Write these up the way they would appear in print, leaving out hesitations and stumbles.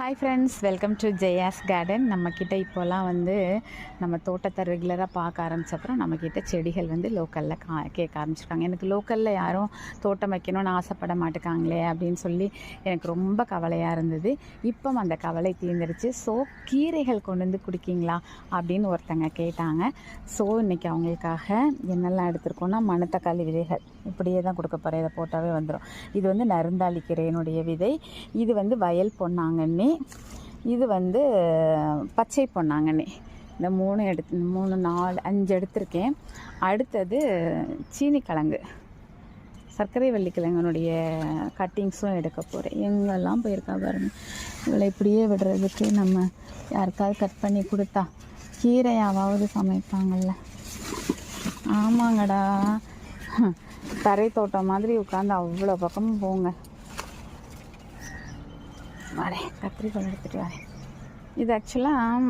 Hi friends, welcome to Jaya's garden. நம்மக்கிட்ட இப்போலாம் நம்ம தோட்டத்தை ரெகுலராக பார்க்க ஆரம்பிச்சப்பறம் நம்மக்கிட்ட செடிகள் லோக்கலில் கேட்க ஆரம்பிச்சிருக்காங்க. எனக்கு லோக்கலில் யாரும் தோட்டம் வைக்கணும்னு ஆசைப்பட மாட்டேக்காங்களே அப்படின்னு சொல்லி எனக்கு ரொம்ப கவலையாக இருந்தது. இப்போ அந்த கவலை தீர்ந்துருச்சு. ஸோ கீரைகள் கொண்டு வந்து குடிக்கிங்களா அப்படின்னு ஒருத்தங்க கேட்டாங்க. ஸோ இன்றைக்கி அவங்களுக்காக என்னெல்லாம் எடுத்துருக்கோன்னா, மணத்தக்காளி விதைகள் இப்படியே தான் கொடுக்க போகிறேன். இதை போட்டாவே வந்துடும். இது நருந்தாளி கீரையினுடைய விதை. இது வயல் பொன்னாங்கண்ணி. இது பச்சை பொன்னாங்கண்ணி. இந்த 3 4 5 எடுத்திருக்கேன். அடுத்தது சீனிக்கிழங்கு, சர்க்கரை வள்ளிக்கிழங்கனுடைய கட்டிங்ஸும் எடுக்க போகிறேன். எங்கெல்லாம் போயிருக்கா பாருங்க. இவளை இப்படியே விடுறதுக்கு நம்ம யாருக்காவது கட் பண்ணி கொடுத்தா கீரையாவது சமைப்பாங்கள்ல. ஆமாங்கடா, தரை தோட்டம் மாதிரி உட்காந்து அவ்வளோ பக்கமும் போங்க. வரேன், கத்திரிக்கோள் எடுத்துகிட்டு வரேன். இது ஆக்சுவலாக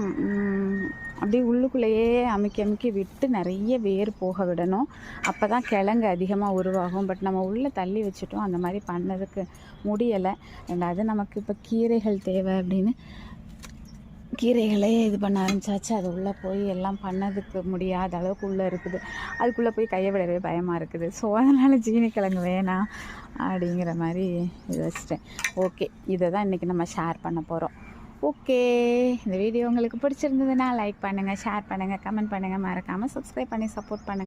அப்படியே உள்ளுக்குள்ளேயே அமுக்கி விட்டு நிறைய வேர் போக விடணும். அப்போ தான் கிழங்கு அதிகமாக உருவாகும். பட் நம்ம உள்ளே தள்ளி வச்சுட்டோம், அந்த மாதிரி பண்ணதுக்கு முடியலை. ரெண்டாவது நமக்கு இப்போ கீரைகள் தேவை அப்படின்னு கீரைகளே இது பண்ண ஆரம்பிச்சாச்சு. அது உள்ளே போய் எல்லாம் பண்ணதுக்கு முடியாத அளவுக்கு உள்ளே இருக்குது. அதுக்குள்ளே போய் கையை விடவே பயமாக இருக்குது. ஸோ அதனால் சீனிக்கிழங்கு வேணாம் அப்படிங்கிற மாதிரி இது வச்சுட்டேன். ஓகே, இதை தான் இன்றைக்கி நம்ம ஷேர் பண்ண போகிறோம். ஓகே, இந்த வீடியோ உங்களுக்கு பிடிச்சிருந்ததுன்னா லைக் பண்ணுங்கள், ஷேர் பண்ணுங்கள், கமெண்ட் பண்ணுங்கள், மறக்காமல் சப்ஸ்கிரைப் பண்ணி சப்போர்ட் பண்ணுங்கள்.